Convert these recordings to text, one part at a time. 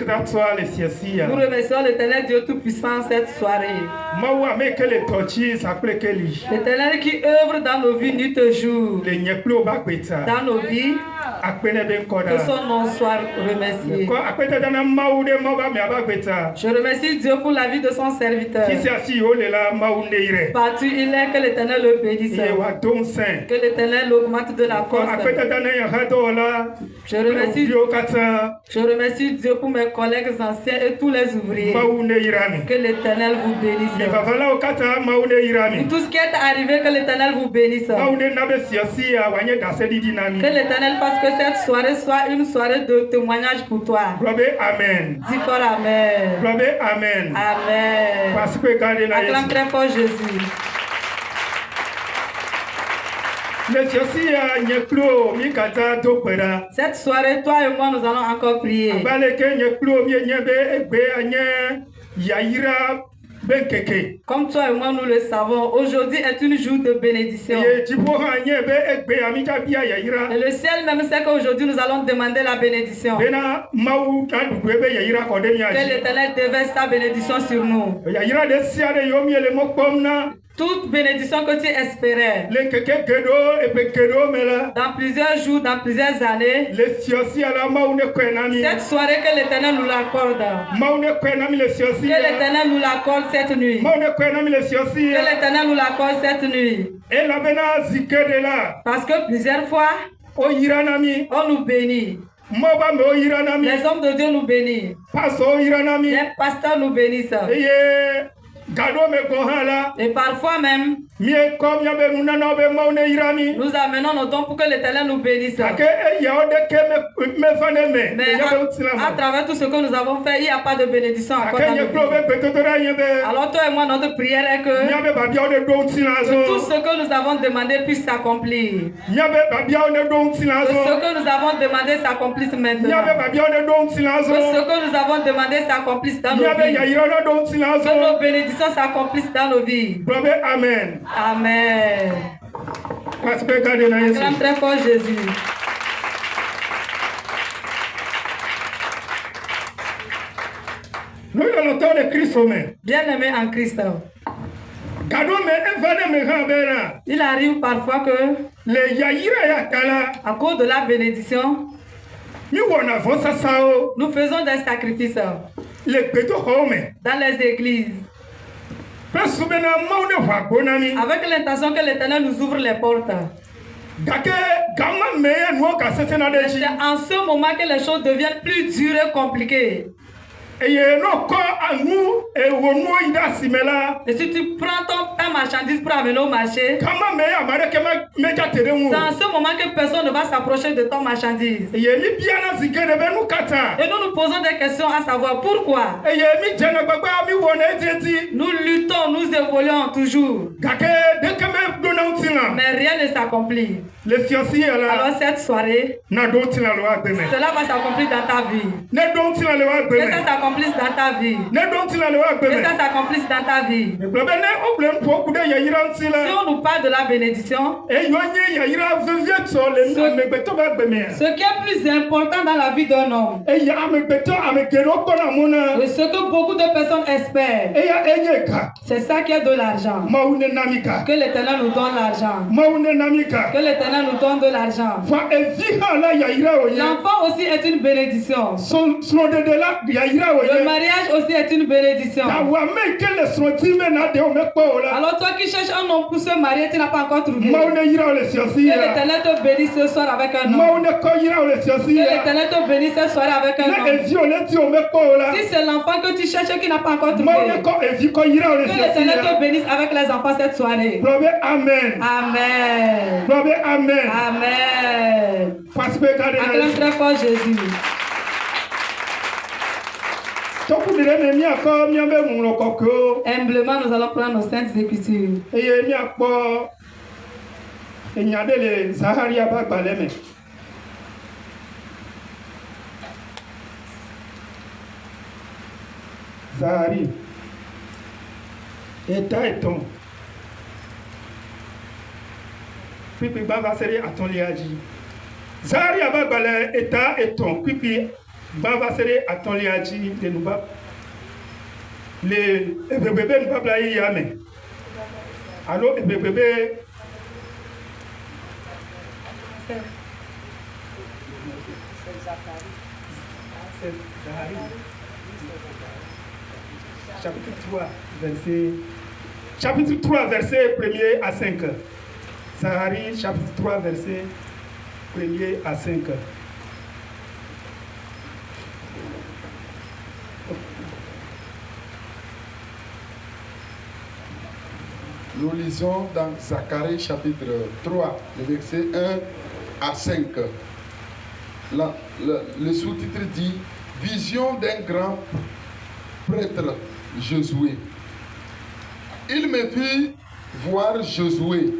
Nous remercions l'Éternel Dieu Tout-Puissant cette soirée. L'Éternel qui œuvre dans nos vies nuit et jour. Dans nos vies. Que son nom soit remercié. Je remercie Dieu pour la vie de son serviteur. Partout il est, que l'Éternel le bénisse. Que l'Éternel l'augmente de la force. Je remercie Dieu pour mes collègues anciens et tous les ouvriers. Que l'Éternel vous bénisse. Pour tout ce qui est arrivé, que l'Éternel vous bénisse. Que l'Éternel fasse que cette soirée soit une soirée de témoignage pour toi. Amen. Dis fort Amen. Amen. Amen. Acclame très fort Jésus. Cette soirée, toi et moi, nous allons encore prier. Comme toi et moi nous le savons, aujourd'hui est une jour de bénédiction. Et le ciel même sait qu'aujourd'hui nous allons demander la bénédiction. Que l'Éternel déverse sa bénédiction sur nous. Toute bénédiction que tu espérais. Dans plusieurs jours, dans plusieurs années. Cette soirée que l'Éternel nous l'accorde. Que l'Éternel nous l'accorde cette nuit. Que l'Éternel nous l'accorde cette nuit. Parce que plusieurs fois, on nous bénit. Les hommes de Dieu nous bénissent. Les pasteurs nous bénissent. Et parfois même, nous amenons nos dons pour que l'Éternel nous bénisse. Mais à travers tout ce que nous avons fait, il n'y a pas de bénédiction encore dans nos vies. Alors toi et moi, notre prière est que tout ce que nous avons demandé puisse s'accomplir. Que ce que nous avons demandé s'accomplisse maintenant. Que ce que nous avons demandé s'accomplisse dans nos vies. Que nos bénédictions s'accomplissent dans nos vies. Amen. Amen. Acclame très fort Jésus. Bien-aimé en Christ. Il arrive parfois que, à cause de la bénédiction, nous faisons des sacrifices dans les églises. Avec l'intention que l'Éternel nous ouvre les portes. C'est en ce moment que les choses deviennent plus dures et compliquées. Et si tu prends ta marchandise pour amener au marché, c'est en ce moment que personne ne va s'approcher de ton marchandise. Et nous nous posons des questions à savoir pourquoi. Nous luttons, nous évoluons toujours. Mais rien ne s'accomplit. Alors cette soirée, cela va s'accomplir dans ta vie. Que ça s'accomplisse dans ta vie. Que ça s'accomplisse dans ta vie. Si on nous parle de la bénédiction, ce qui est plus important dans la vie d'un homme, et ce que beaucoup de personnes espèrent, c'est ça qui est de l'argent. Que l'Éternel nous donne l'argent. Que l'Éternel nous donne de l'argent. L'enfant aussi est une bénédiction. Le mariage aussi est une bénédiction. Alors toi qui cherches un homme pour se marier, tu n'as pas encore trouvé. Que l'Éternel te bénisse ce soir avec un homme. Que l'Éternel te bénisse ce soir avec un homme. Si c'est l'enfant que tu cherches qui n'a pas encore trouvé, que l'Éternel te bénisse avec les enfants cette soirée. Amen. Amen. Amen. Amen. Acclame très fort Jésus. Humblement, nous allons prendre nos saintes écritures. Zahari, état et ton. Pipi baba seri atoliaji. Zahari ababale état et ton. Pipi Bavasere atoliaji de nuba. Les bébés ne pas blayer yame. Alors bébé chapitre 3 verset 1er à 5. Zacharie chapitre 3 verset 1er à 5. Nous lisons dans Zacharie chapitre 3, le verset 1 à 5. Le sous-titre dit « Vision d'un grand prêtre Josué. Il me fit voir Josué,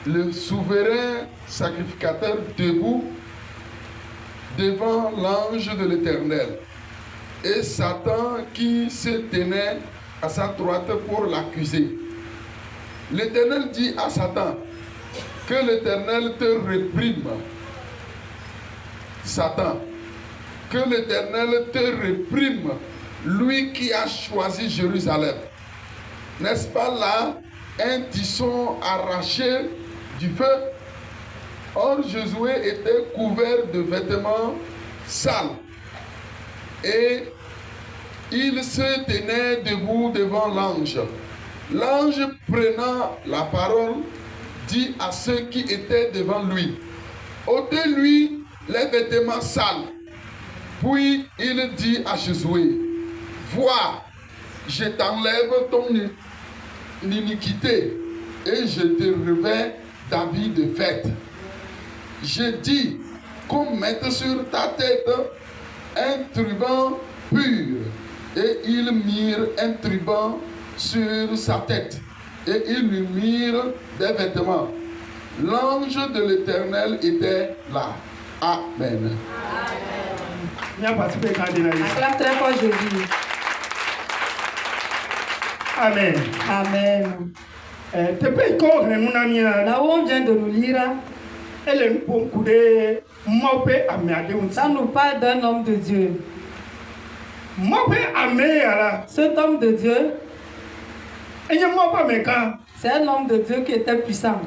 le souverain sacrificateur debout devant l'ange de l'Éternel, et Satan qui se tenait à sa droite pour l'accuser. L'Éternel dit à Satan, que l'Éternel te réprime. Satan, que l'Éternel te réprime, lui qui a choisi Jérusalem. N'est-ce pas là un tisson arraché du feu? Or Josué était couvert de vêtements sales et il se tenait debout devant l'ange. L'ange prenant la parole dit à ceux qui étaient devant lui, ôtez-lui les vêtements sales. Puis il dit à Josué, vois, je t'enlève ton iniquité et je te revêts d'habits de fête. Je dis qu'on mette sur ta tête un turban pur. Et ils mirent un turban sur sa tête et ils lui mirent des vêtements. L'ange de l'Éternel était là. Amen. Acclame très fort Jésus. Amen. Amen. Là où on vient de nous lire, ça nous parle d'un homme de Dieu. Cet homme de Dieu, c'est un homme de Dieu qui était puissant.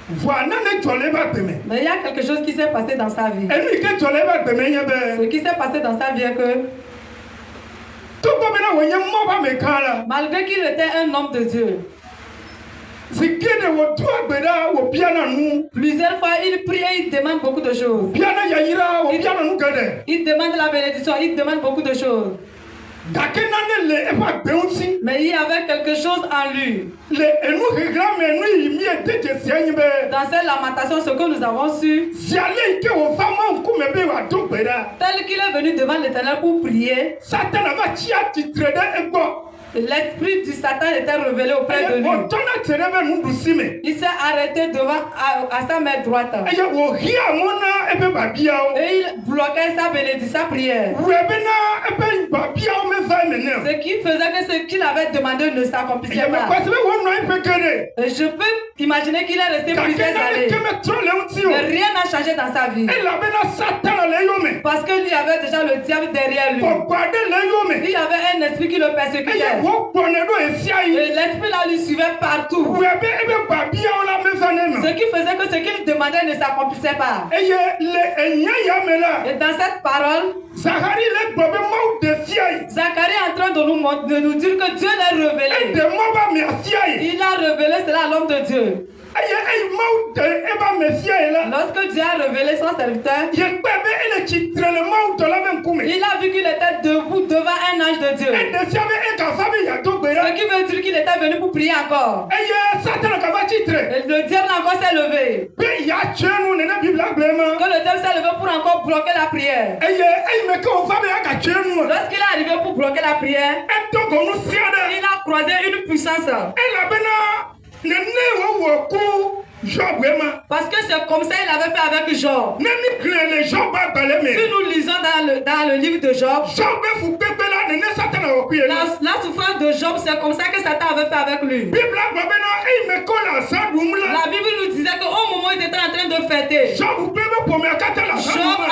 Mais il y a quelque chose qui s'est passé dans sa vie. Ce qui s'est passé dans sa vie est que, malgré qu'il était un homme de Dieu, plusieurs fois il prie et il demande beaucoup de choses. Il demande la bénédiction, il demande beaucoup de choses. Mais il y avait quelque chose en lui. Dans cette lamentation, ce que nous avons su, tel qu'il est venu devant l'Éternel pour prier, l'esprit du Satan était révélé auprès de lui. Il s'est arrêté devant à sa main droite. Et il bloquait sa bénédiction, sa prière. Ce qui faisait que ce qu'il avait demandé ne s'accomplissait pas. Et je peux imaginer qu'il est resté plusieurs années. Mais rien n'a changé dans sa vie. Parce qu'il y avait déjà le diable derrière lui. Il y avait un esprit qui le persécutait. Et l'esprit là lui suivait partout. Ce qui faisait que ce qu'il demandait ne s'accomplissait pas. Et dans cette parole, Zacharie est en train de nous dire que Dieu l'a révélé. Il a révélé cela à l'homme de Dieu. Lorsque Dieu a révélé son serviteur, il a vu qu'il était debout devant un ange de Dieu. Ce qui veut dire qu'il était venu pour prier encore. Et le diable encore s'est levé. Que le diable s'est levé pour encore bloquer la prière. Lorsqu'il est arrivé pour bloquer la prière, il a croisé une puissance. Parce que c'est comme ça qu'il avait fait avec Job. Si nous lisons dans le livre de Job, la souffrance de Job, c'est comme ça que Satan avait fait avec lui. La Bible nous disait qu'au moment où il était en train de fêter, Job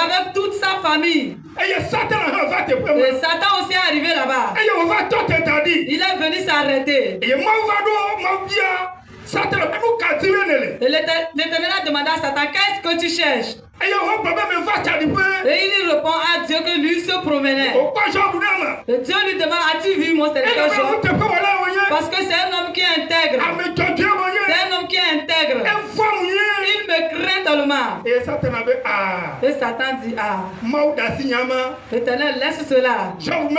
avec toute sa famille, Et Satan aussi est arrivé là-bas. Il est venu s'arrêter. Et l'Éternel a demandé à Satan, qu'est-ce que tu cherches? Et il répond à Dieu que lui se promenait. Et Dieu lui demande, as-tu vu mon serviteur Job? Parce que c'est un homme qui est intègre. C'est un homme qui est intègre. Il me craint tellement. Et Satan dit, l'Éternel, laisse cela. Job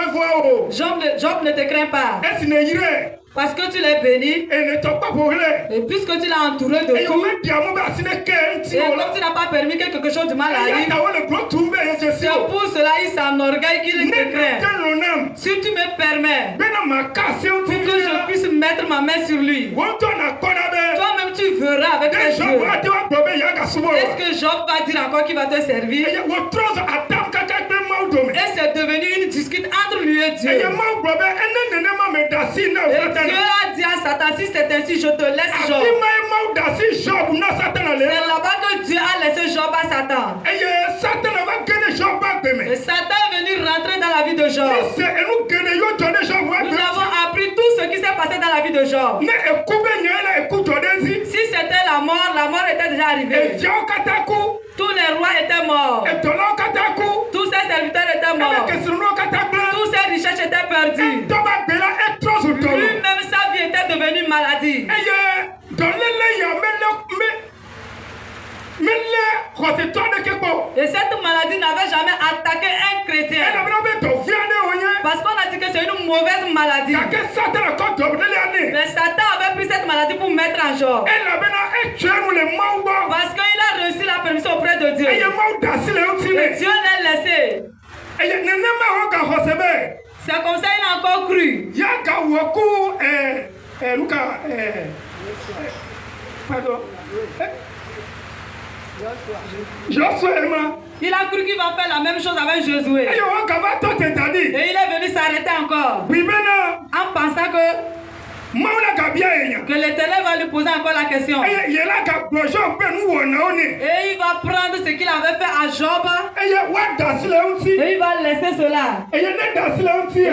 ne te craint pas. Parce que tu l'as béni. Et puisque tu l'as entouré de tout. Et comme tu n'as pas permis que quelque chose de mal arrive. C'est pour cela il s'enorgueille qu'il te craint. Si tu me permets. Pour que je puisse mettre ma main sur lui. Toi-même tu verras avec tes yeux. Est-ce que Job va dire encore qu'il va te servir? Et c'est devenu une dispute entre lui et Dieu. Et Dieu a dit à Satan, si c'est ainsi, je te laisse Job. C'est là-bas que Dieu a laissé Job à Satan. Et Satan est venu rentrer dans la vie de Job. Nous avons appris tout ce qui s'est passé dans la vie de Job. Si c'était la mort était déjà arrivée. Tous les rois étaient morts. Tous ses serviteurs étaient morts. Toutes ses richesses étaient perdues. Lui-même, sa vie était devenue maladie. Et cette maladie n'avait jamais attaqué un chrétien. Parce qu'on a dit que c'est une mauvaise maladie. Mais Satan avait pris cette maladie pour mettre en Job. Parce qu'il a reçu la permission auprès de Dieu. Et Dieu l'a laissé. C'est comme ça qu'il a encore cru. Il a cru qu'il va faire la même chose avec Josué. Et il est venu s'arrêter encore. En pensant que l'Éternel va lui poser encore la question. Et il va prendre ce qu'il avait fait à Job. Et il va laisser cela. Et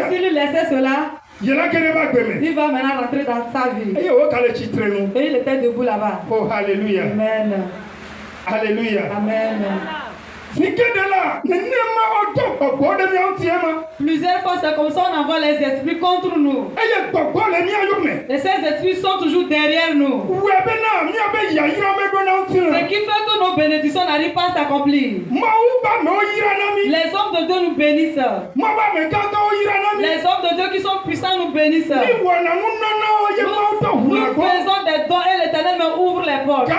s'il lui laissait cela, il va maintenant rentrer dans sa vie. Et il était debout là-bas. Oh, alléluia. Amen. Alléluia. Amen. Plusieurs fois, c'est comme ça on envoie les esprits contre nous. Et ces esprits sont toujours derrière nous. Ce qui fait que nos bénédictions n'arrivent pas à s'accomplir. Les hommes de Dieu nous bénissent. Les hommes de Dieu qui sont puissants nous bénissent. Nous faisons des dons et l'Éternel me ouvre les portes.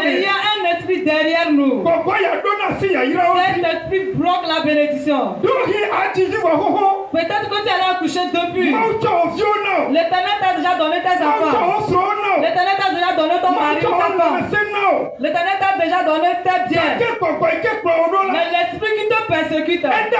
Mais il y a un esprit derrière nous. Cet esprit bloque la bénédiction. Peut-être que tu allais accoucher depuis. L'Éternel t'a déjà donné tes enfants. L'Éternel t'a déjà donné ton mari, ta femme. L'Éternel t'a déjà donné tes biens. Mais l'esprit qui te persécute, l'esprit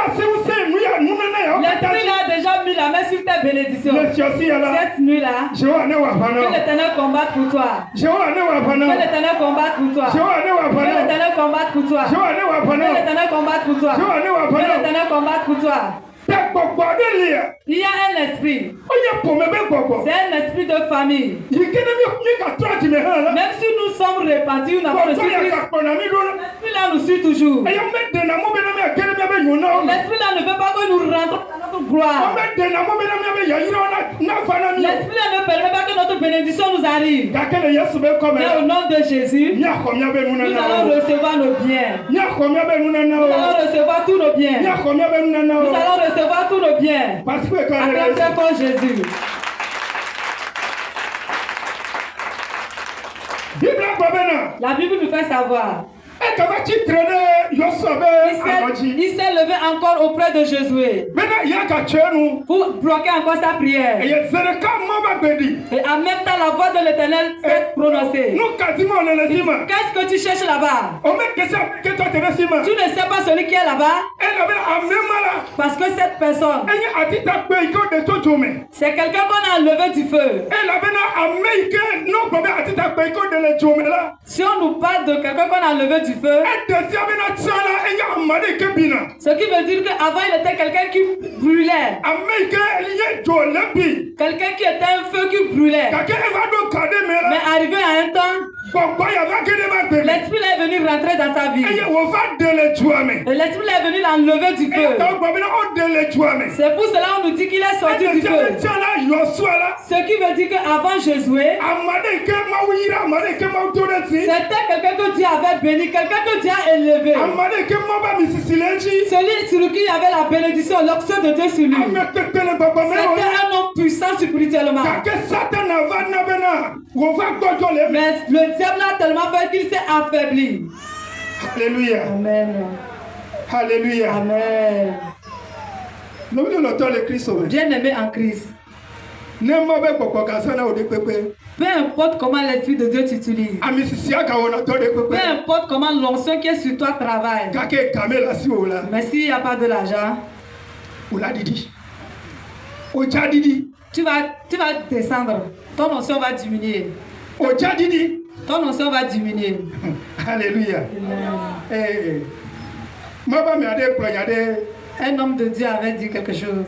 a déjà mis la main sur tes bénédictions. Cette nuit-là, que l'Éternel combatte pour toi. Que l'Éternel combatte pour toi. Que l'Éternel combatte pour toi. Que l'Éternel combatte pour toi. Que l'Éternel combatte pour toi. Il y a un esprit. C'est un esprit de famille. Même si nous sommes répandus, nous avons reçu Christ. L'esprit-là nous suit toujours. L'esprit-là ne veut pas que nous rentrons dans notre gloire. L'esprit-là ne permet pas que notre bénédiction nous arrive. Mais au nom de Jésus, nous allons recevoir nos biens. Nous allons recevoir tous nos biens. Nous allons recevoir tous nos biens. Acclamez pour Jésus. La Bible nous fait savoir. Il s'est levé encore auprès de Josué pour bloquer encore sa prière. Et en même temps, la voix de l'Éternel s'est prononcée. Qu'est-ce que tu cherches là-bas? Tu ne sais pas celui qui est là-bas? Parce que cette personne, c'est quelqu'un qu'on a enlevé du feu. Si on nous parle de quelqu'un qu'on a enlevé du feu, Ce qui veut dire qu'avant il était quelqu'un qui brûlait. Quelqu'un qui était un feu qui brûlait. Mais arrivé à un temps, l'esprit est venu rentrer dans sa vie. Et l'esprit est venu l'enlever du feu. C'est pour cela qu'on nous dit qu'il est sorti du feu. Ce qui veut dire qu'avant Josué, c'était quelqu'un que Dieu avait béni, quelqu'un que Dieu a élevé. Celui sur qui il y avait la bénédiction, l'onction de Dieu sur lui. C'était un homme puissant spirituellement. Mais le diable a tellement fait qu'il s'est affaibli. Alléluia. Amen. Alléluia. Amen. Bien-aimé en Christ. Peu importe comment l'Esprit de Dieu t'utilise. Peu importe comment l'onction qui est sur toi travaille. Mais s'il n'y a pas de l'argent, tu vas descendre. Ton onction va diminuer. Ton onction va diminuer. Alléluia. Un homme de Dieu avait dit quelque chose.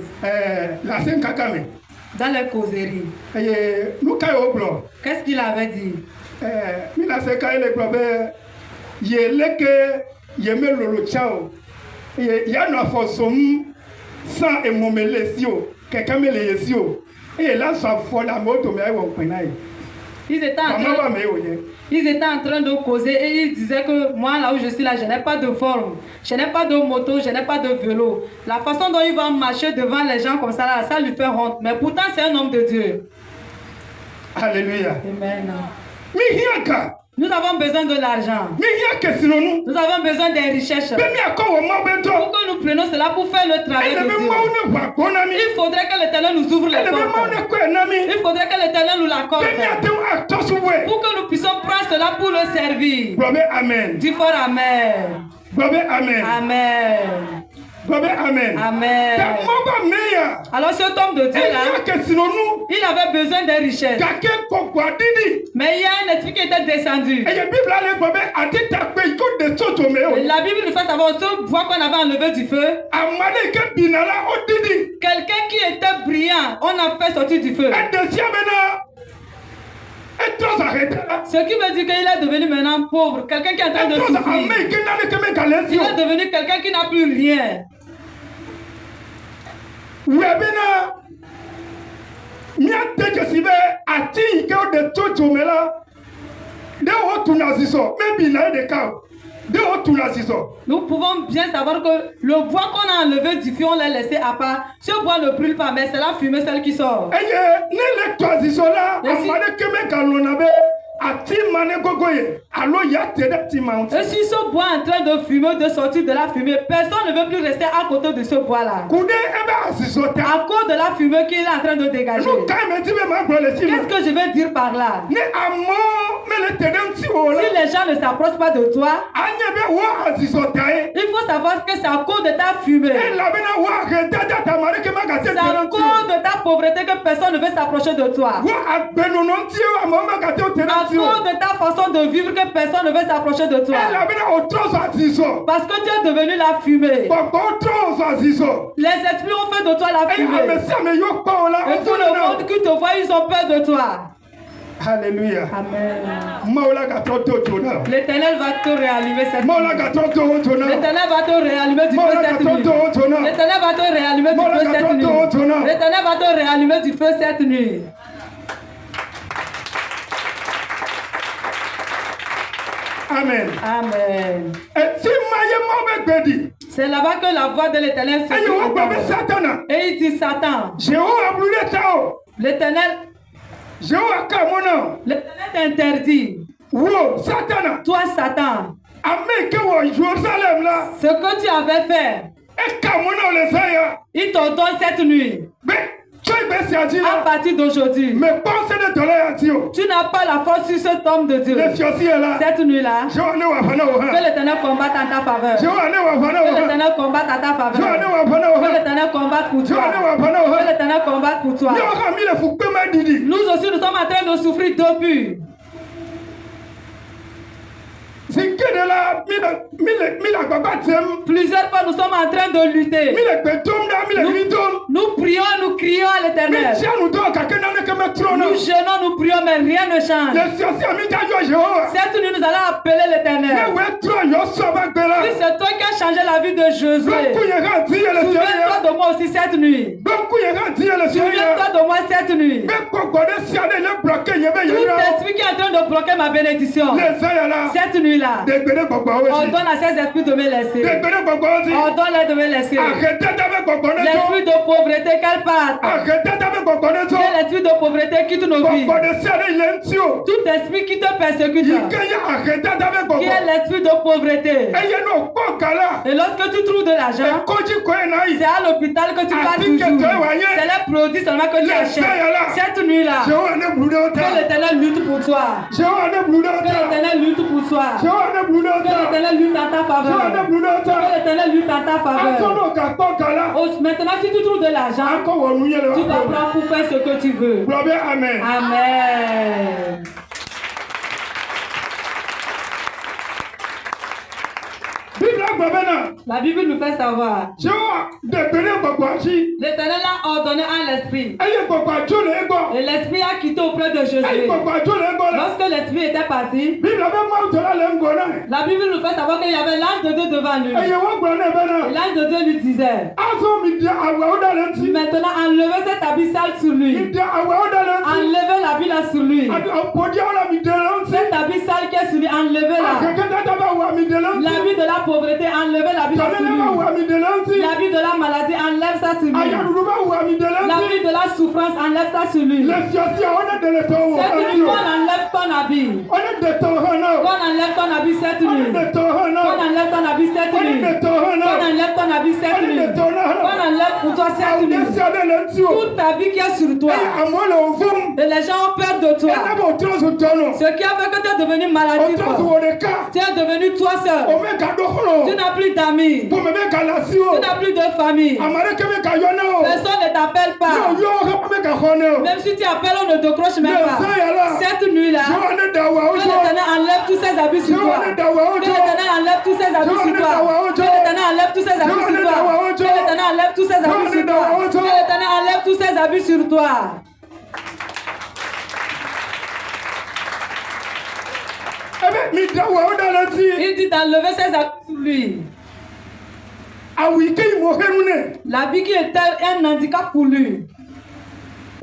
Dans les causeries. Qu'est-ce qu'il avait dit? Ils étaient en train de causer et ils disaient que moi là où je suis là, je n'ai pas de forme, je n'ai pas de moto, je n'ai pas de vélo. La façon dont il va marcher devant les gens comme ça là, ça lui fait honte. Mais pourtant c'est un homme de Dieu. Alléluia. Amen. Nous avons besoin de l'argent. Nous avons besoin des richesses. Pour que nous prenions cela pour faire le travail de Dieu. Il faudrait que l'Éternel nous ouvre les portes. Il faudrait que l'Éternel nous l'accorde. Pour que nous puissions prendre cela pour le servir. Amen. Dis fort Amen. Amen. Amen. Amen. Amen. Alors cet homme de Dieu là, il avait besoin des richesses. Mais il y a un esprit qui était descendu. Et la Bible nous fait savoir ce bois qu'on avait enlevé du feu. Quelqu'un qui était brillant, on a fait sortir du feu. Ce qui veut dire qu'il est devenu maintenant pauvre, quelqu'un qui est en train de souffrir. Il est devenu quelqu'un qui n'a plus rien. Nous pouvons bien savoir que le bois qu'on a enlevé du feu, on l'a laissé à part. Ce bois ne brûle pas, mais c'est la fumée celle qui sort. Et si ce bois est en train de fumer, de sortir de la fumée, personne ne veut plus rester à côté de ce bois-là. À cause de la fumée qu'il est en train de dégager. Qu'est-ce que je veux dire par là? Si les gens ne s'approchent pas de toi, il faut savoir que c'est à cause de ta fumée. C'est à cause de ta pauvreté que personne ne veut s'approcher de toi. À cause de ta façon de vivre que personne ne veut s'approcher de toi. Parce que tu es devenu la fumée. Les esprits ont fait de toi la fumée. Et tout le monde qui te voit, ils ont peur de toi. Alléluia. Amen. L'Éternel va te réallumer cette nuit. L'Éternel va te réallumer du feu cette nuit. L'Éternel va te réallumer du feu cette nuit. L'Éternel va te réallumer du feu cette nuit. Amen. Amen. C'est là-bas que la voix de l'Éternel se fait. Et il dit Satan. L'Éternel t'interdit. Toi, Satan. Ce que tu avais fait, il te donne cette nuit. À partir d'aujourd'hui, tu n'as pas la force sur cet homme de Dieu. Cette nuit-là, que l'Éternel combatte en ta faveur. Que l'Éternel combatte en ta faveur. Que l'Éternel combatte pour toi. Que l'Éternel combatte pour toi. Nous aussi, nous sommes en train de souffrir depuis. Plusieurs fois, nous sommes en train de lutter. Nous prions, nous crions à l'Éternel. Nous jeûnons, nous prions, mais rien ne change. Cette nuit, nous allons appeler l'Éternel. Si c'est toi qui as changé la vie de Josué, souviens-toi de moi aussi cette nuit. Souviens-toi de moi cette nuit. Tout esprit qui est en train de bloquer ma bénédiction, cette nuit-là, ordonne à ces esprits de me laisser. Ordonne-les de me laisser. L'esprit de pauvreté qu'elle parte. L'esprit de pauvreté quitte nos vies. Tout esprit qui te persécute, qui est l'esprit de pauvreté. Et lorsque tu trouves de l'argent, c'est à l'hôpital que tu vas toujours. C'est les produits seulement que tu achètes. Cette nuit-là, que l'Éternel lutte pour toi. Que l'Éternel lutte pour toi. Que l'Éternel lutte en ta faveur. Que l'Éternel lutte en ta faveur. Maintenant, si tu trouves de l'argent, tu vas prendre pour faire ce que tu veux. Amen. Amen. La Bible nous fait savoir. L'Éternel a ordonné à l'esprit. Et l'esprit a quitté auprès de Josué. Lorsque l'esprit était parti, la Bible nous fait savoir qu'il y avait l'ange de Dieu devant lui. Et l'ange de Dieu lui disait, maintenant enlevez cet habit sale sur lui. Enlevez l'habit là sur lui. Cet habit sale qui est sur lui, enlevez-la. L'habit de la pauvreté, enlevez l'habit sur lui. L'habit de la maladie, enlève ça sur lui. L'habit de la souffrance, enlève ça sur lui. C'est que qu'on enlève ton habit. Qu'on enlève ton habit cette nuit. Qu'on enlève ton habit cette nuit. Qu'on enlève ton habit cette nuit. Qu'on enlève pour toi cette nuit. Toute ta vie qui est sur toi. Et les gens ont peur de toi. Ce qui a fait que tu es devenu maladif. Tu es devenu toi seul. Tu n'as plus d'amis. Tu n'as plus de famille. Personne ne t'appelle pas. Même si tu appelles, on ne te croche même pas. Cette nuit-là, que l'Éternel enlève tous ses habits sur toi. Que l'Éternel enlève tous ses habits sur toi. Que l'Éternel enlève tous ses habits sur toi. Que l'Éternel enlève tous ses habits sur toi. Que l'Éternel enlève tous ses habits sur toi. Il dit d'enlever ses habits sur lui. L'habit qui était un handicap pour lui. À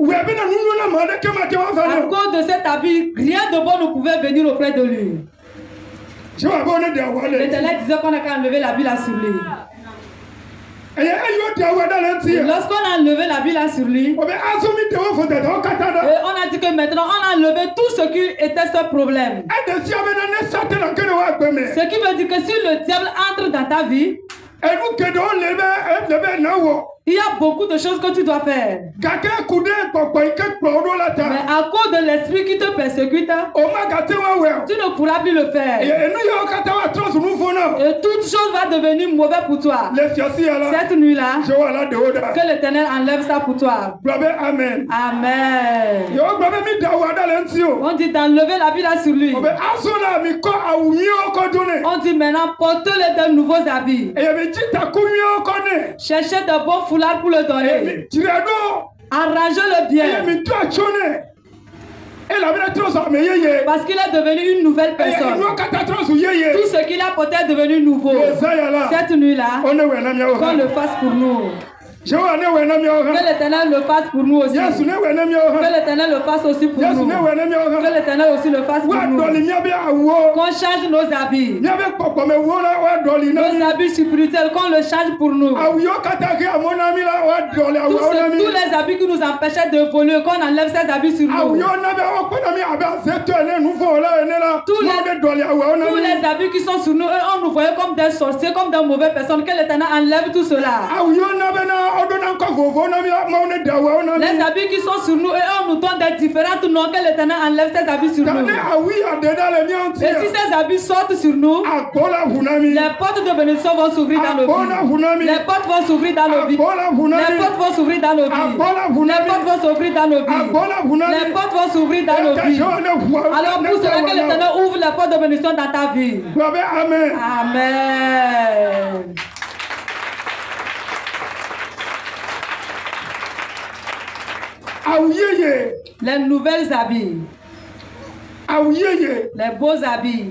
cause de cet habit, rien de bon ne pouvait venir auprès de lui. L'Éternel disait qu'on a qu'à enlever l'habit là sur lui. Lorsqu'on a enlevé l'habit là sur lui, et on a dit que maintenant on a enlevé tout ce qui était ce problème. Ce qui veut dire que si le diable entre dans ta vie, il y a beaucoup de choses que tu dois faire. Mais à cause de l'esprit qui te persécute, tu ne pourras plus le faire. Et toute chose va devenir mauvaise pour toi. Cette nuit-là, que l'Éternel enlève ça pour toi. Amen. Amen. On dit d'enlever l'habit là sur lui. On dit maintenant portez-le de nouveaux habits. Cherchez de bons foulards pour le donner. Arrangez-le bien. Parce qu'il est devenu une nouvelle personne. Tout ce qu'il a porté est devenu nouveau. Cette nuit-là, qu'on le fasse pour nous. Que l'Éternel le fasse pour nous aussi. Que l'Éternel le fasse aussi pour nous. Que l'Éternel aussi le fasse pour nous. Qu'on change nos habits. Nos habits spirituels, qu'on le change pour nous. Tous les habits qui nous empêchaient de voler, qu'on enlève ces habits sur nous. Tous les habits qui sont sur nous, on nous voyait comme des sorciers, comme des mauvaises personnes. Que l'Éternel enlève tout cela. Les habits qui sont sur nous et on nous donne des différents noms que l'Éternel enlève ces habits sur nous. Et si ces habits sortent sur nous, les portes de bénédiction vont s'ouvrir dans nos vies. Les portes vont s'ouvrir dans nos vies. Les portes vont s'ouvrir dans nos vies. Les portes vont s'ouvrir dans nos vies. Les portes vont s'ouvrir dans nos vies. Alors pour cela que l'Éternel ouvre les portes de bénédiction dans ta vie. Amen. Amen. Les nouvelles habits. Les beaux habits.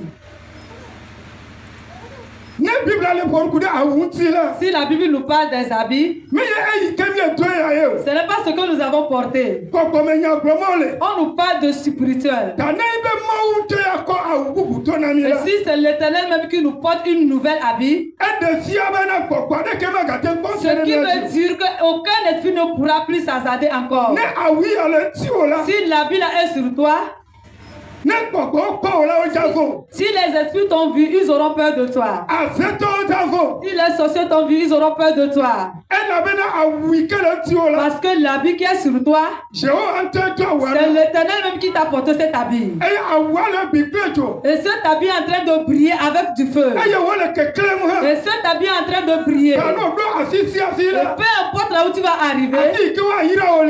Si la Bible nous parle des habits, ce n'est pas ce que nous avons porté. On nous parle de spirituel. Et si c'est l'Éternel même qui nous porte une nouvelle habit, ce qui veut dire qu'aucun esprit ne pourra plus s'hasarder encore. Si l'habit là est sur toi, si les esprits t'ont vu, ils auront peur de toi. Si les sorciers t'ont vu, ils auront peur de toi. Parce que l'habit qui est sur toi, c'est l'Éternel même qui t'a porté cet habit. Et cet habit est en train de briller avec du feu. Et cet habit est en train de briller. Et peu importe là où tu vas arriver,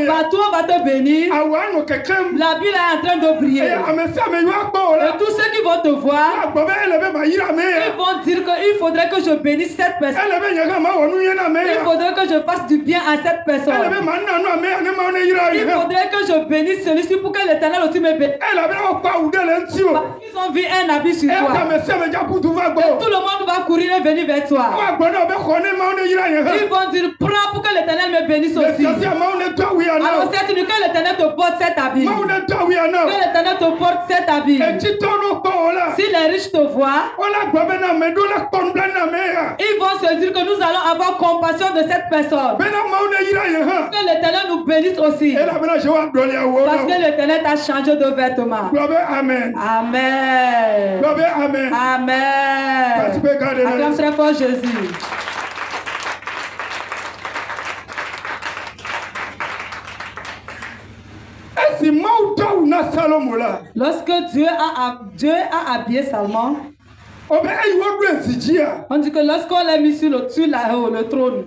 partout on va te bénir. L'habit là est en train de briller. Et tous ceux qui vont te voir, ils vont dire qu'il faudrait que je bénisse cette personne. Il faudrait que je fasse du bien à cette personne. Il faudrait que je bénisse celui-ci pour que l'Éternel aussi me bénisse. Ils ont vu un habit sur toi. Et tout le monde va courir et venir vers toi. Ils vont dire prends pour que l'Éternel me bénisse aussi. Alors c'est que l'Éternel te porte cet habit. Que l'Éternel te porte cet habit. Si les riches te voient, ils vont se dire que nous allons avoir compassion de cette personne. Que l'Éternel nous bénisse aussi. Parce que l'Éternel t'a changé de vêtements. Amen. Amen. Amen. Acclame très fort Jésus. Lorsque Dieu a habillé Salomon, on dit que lorsqu'on l'a mis sur le trône,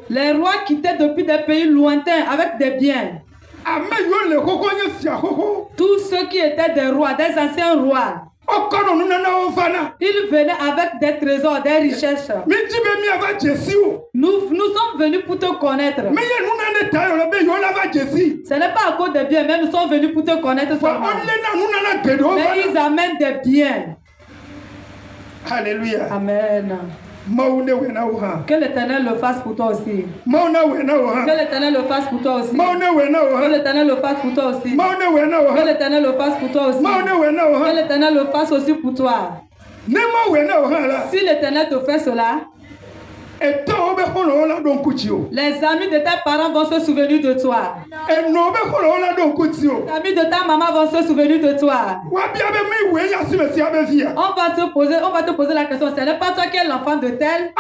les rois quittaient depuis des pays lointains avec des biens. Tous ceux qui étaient des rois, des anciens rois, ils venaient avec des trésors, des richesses. Nous sommes venus pour te connaître. Ce n'est pas à cause des biens, mais nous sommes venus pour te connaître seulement. Mais ils amènent des biens. Alléluia. Amen. Que l'Éternel le fasse pour toi aussi. Que l'Éternel le fasse pour toi aussi. Que l'Éternel le fasse pour toi aussi. Que l'Éternel le fasse pour toi aussi. Que l'Éternel le fasse aussi pour toi. Si l'Éternel te fait cela, les amis de tes parents vont se souvenir de toi. Les amis de ta maman vont se souvenir de toi. On va te poser la question, ce n'est pas toi qui es l'enfant de tel?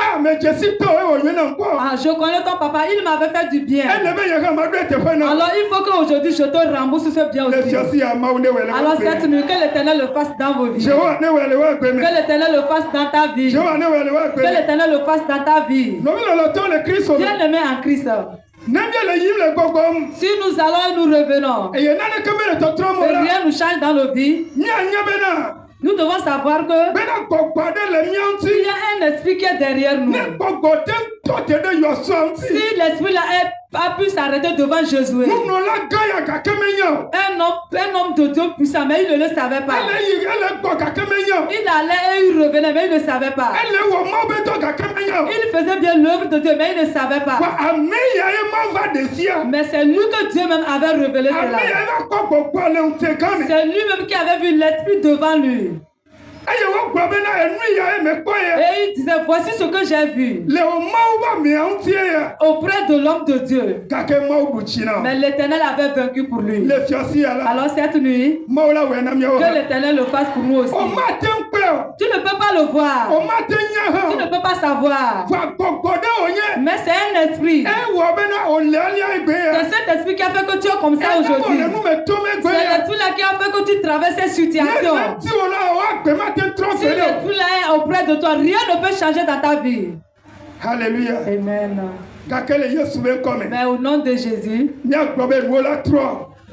Je connais ton papa, il m'avait fait du bien. Alors il faut qu'aujourd'hui je te rembourse ce bien aussi. Alors cette nuit, que l'Éternel le fasse dans vos vies. Que l'Éternel le fasse dans ta vie. Que l'Éternel le fasse dans ta vie. Bien-aimé en Christ. Si nous allons et nous revenons, et rien ne change dans nos vies, nous devons savoir que il y a un esprit qui est derrière nous. Si l'esprit là a pu s'arrêter devant Josué, un homme de Dieu puissant, mais il ne le savait pas. Il allait et il revenait, mais il ne savait pas. Il faisait bien l'œuvre de Dieu, mais il ne savait pas. Mais c'est lui que Dieu même avait révélé cela. C'est lui-même qui avait vu l'esprit devant lui. Et il disait, voici ce que j'ai vu auprès de l'homme de Dieu. Mais l'Éternel avait vaincu pour lui. Alors cette nuit, que l'Éternel le fasse pour nous aussi. Tu ne peux pas le voir. Tu ne peux pas savoir. Mais c'est un esprit. C'est cet esprit qui a fait que tu es comme ça aujourd'hui. C'est l'esprit-là qui a fait que tu traverses cette situation. Si l'esprit-là est auprès de toi, rien ne peut changer dans ta vie. Alléluia. Amen. Mais au nom de Jésus,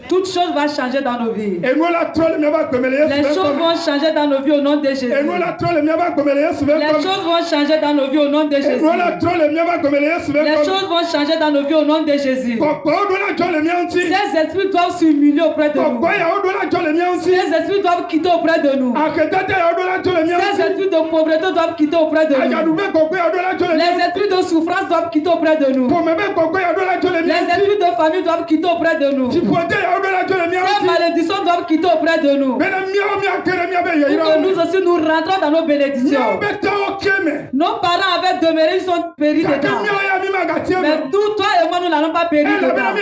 toute chose va changer dans nos vies. Les choses vont changer dans nos vies au nom de Jésus. Les choses vont changer dans nos vies au nom de Jésus. Les choses vont changer dans nos vies au nom de Jésus. Ces esprits doivent s'humilier auprès de nous. Ces esprits doivent quitter auprès de nous. Ces esprits de pauvreté doivent quitter auprès de nous. Les esprits de souffrance doivent quitter auprès de nous. Les esprits de famille doivent quitter auprès de nous. Ces malédictions doivent quitter auprès de nous. Pour que nous aussi nous rentrons dans nos bénédictions. Nos parents avaient demeuré, ils sont péris dedans. Mais tout, toi et moi, nous n'allons pas périr dedans.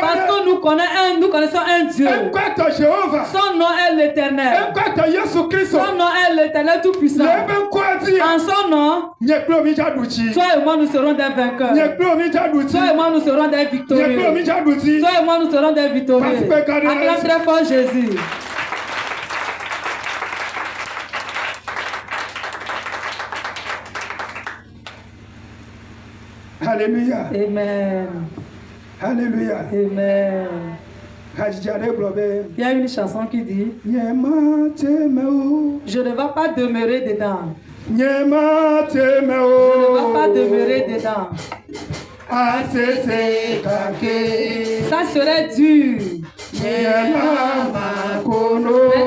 Parce que nous connaissons un Dieu. Son nom est l'Éternel. Son nom est l'Éternel Tout-Puissant. En son nom, toi et moi, nous serons des vainqueurs. Toi et moi, nous serons des victorieux. Toi et moi, nous serons des victorieux. Acclame très fort Jésus. Alléluia. Amen. Alléluia. Amen. Il y a une chanson qui dit: je ne vais pas demeurer dedans. Je ne vais pas demeurer dedans. Ça serait dur. Mais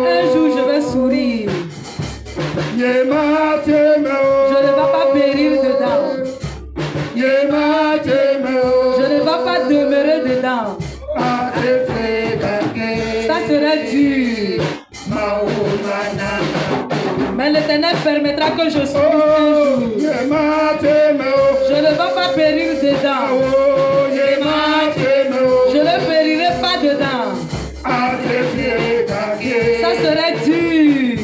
un jour je vais sourire. Je ne vais pas périr dedans. Je ne vais pas demeurer dedans. Ça serait dur. Mais l'Éternel permettra que je sourisse un jour. Je ne vais pas périr dedans. Je ne périrai pas dedans. Ça serait dur.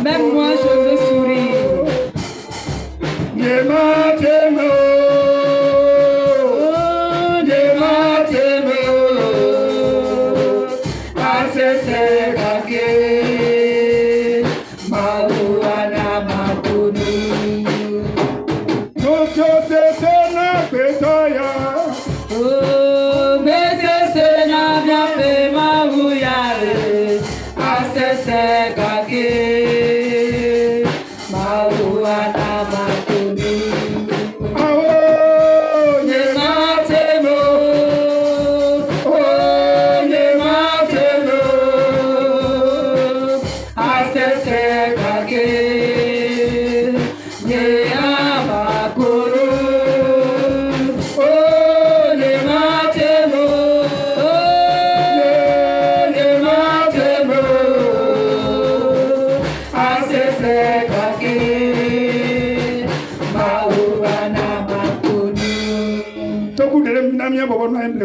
Même moi je veux sourire.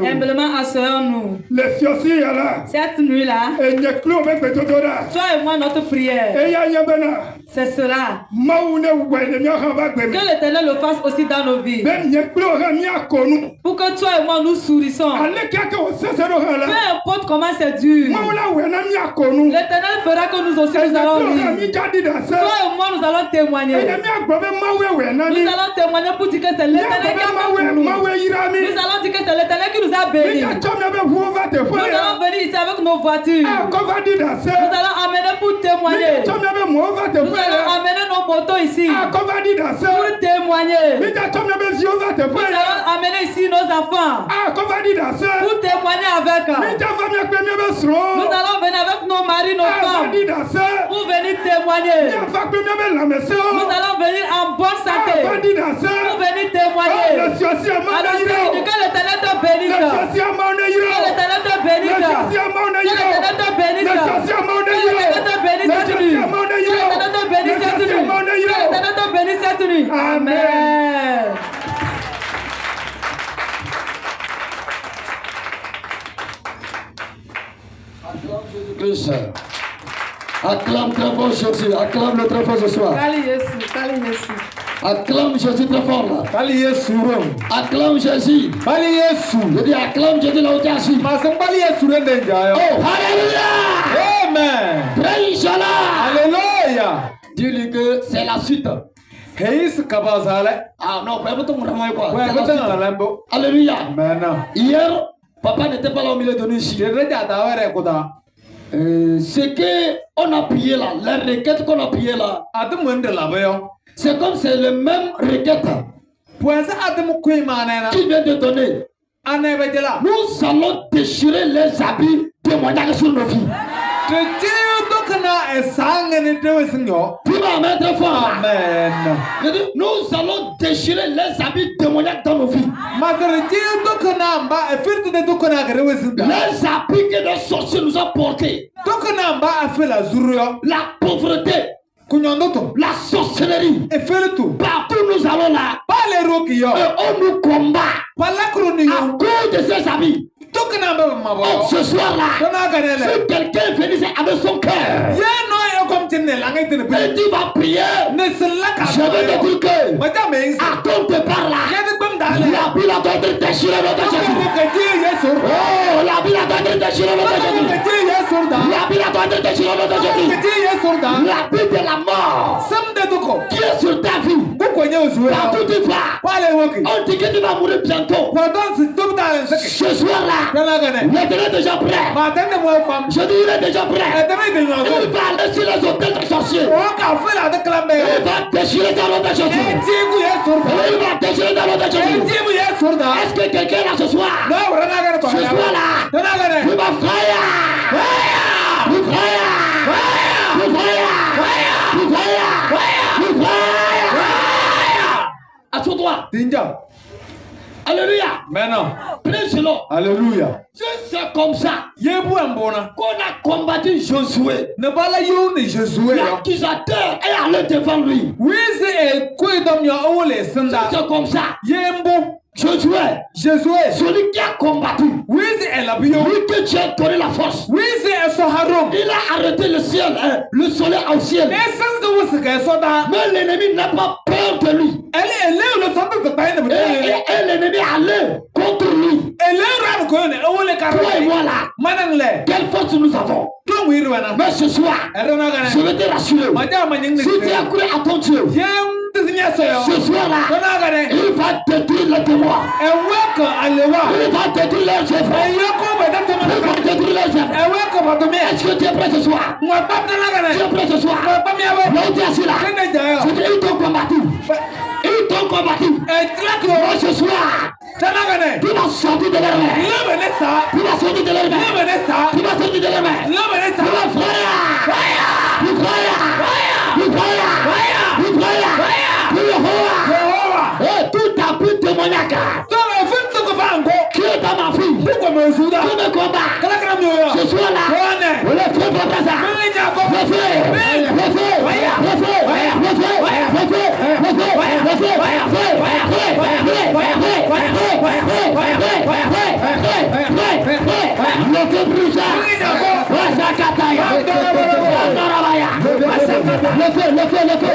Humblement assoyons-nous. Cette nuit-là, toi et moi, notre prière, c'est cela. Que l'Éternel le fasse aussi dans nos vies. Pour que toi et moi, nous sourissons. Peu importe comment c'est dur. L'Éternel fera que nous aussi nous allons rire. Toi et moi, nous allons témoigner. Nous allons témoigner pour dire que c'est l'Éternel qui a fait pour nous. Nous allons dire que c'est l'Éternel qui nous a bénis. Nous allons venir ici avec nos voitures. Nous allons amener pour témoigner. Nous allons amener nos motos ici pour témoigner. Nous allons amener ici nos enfants pour témoigner avec eux. Nous allons venir avec nos maris, nos femmes pour venir témoigner. Nous allons venir en bonne santé pour venir témoigner. Alors que l'Éternel te bénisse. Que l'Éternel te bénisse. Que l'Éternel te bénisse. Que l'Éternel te bénisse. Que l'Éternel te bénisse. Amen. Christ. Acclame très fort Jésus. Acclame-le très fort ce soir. Acclame Jésus très fort là. Acclame Jésus. Je dis acclame Jésus là où tu es assis. Oh, alléluia. Amen. Praise Allah. Alléluia. Dis-lui que c'est la suite. Ah non, pas quoi. Alléluia. Hier, papa n'était pas là au milieu de nous ici. Ce qu'on a prié là, la requête qu'on a prié là, c'est comme c'est le même requête qui vient de donner. Nous allons déchirer les habits témoignages sur nos vies. Tu vas mettre fort. Amen. Nous allons déchirer les habits témoignages dans nos vies. Les habits que les sorciers nous ont portés. La pauvreté. La sorcellerie. Partout nous allons là. Et on nous combat. À cause de ces habits. Oh, ce soir-là, si quelqu'un venait avec son cœur, et tu vas prier, je vais te dire que à ton départ là, la Bible doit être déchirée notre Jésus. Oh, la Bible doit être déchirée notre Jésus. La Bible doit être déchirée notre Jésus. La Bible de la mort qui est sur ta vie. Partout tu vas, on dit que tu vas mourir bientôt. Ce soir-là, il est déjà prêt. Je dis il est déjà prêt. Il va aller sur les hôtels des sorciers. Il va déchirer dans l'autre Jésus. Il va déchirer dans l'autre Jésus. Est-ce que quelqu'un là ce soir? Ce soir-là, tu vas frère. Assure-toi. Alléluia. Maintenant. Prêche-le. Alléluia. C'est comme ça qu'on a combattu Josué. L'accusateur est allé devant lui. C'est comme ça. Josué, celui qui a combattu, lui que tu as donné la force, il a arrêté le ciel, le soleil au ciel. Mais l'ennemi n'a pas peur de lui. Et l'ennemi allait contre lui. Toi et moi là, quelle force nous avons? Mais ce soir, je vais te rassurer. Si tu as cru à ton Dieu, ce soir-là, il va détruire les témoins. Il va détruire leurs œuvres. Il va détruire leurs œuvres. Est-ce que tu es prêt ce soir? Tu es prêt ce soir? Là où tu es assis là, ils t'ont combattu. Ils t'ont combattu. Moi ce soir, tu vas sortir de leur main. Tu vas sortir de leur main. Tu vas sortir de leur main. Tu vas et tout appui démoniaque qui est dans ma fille, qui me combat ce soir là, le feu prend ça. Le feu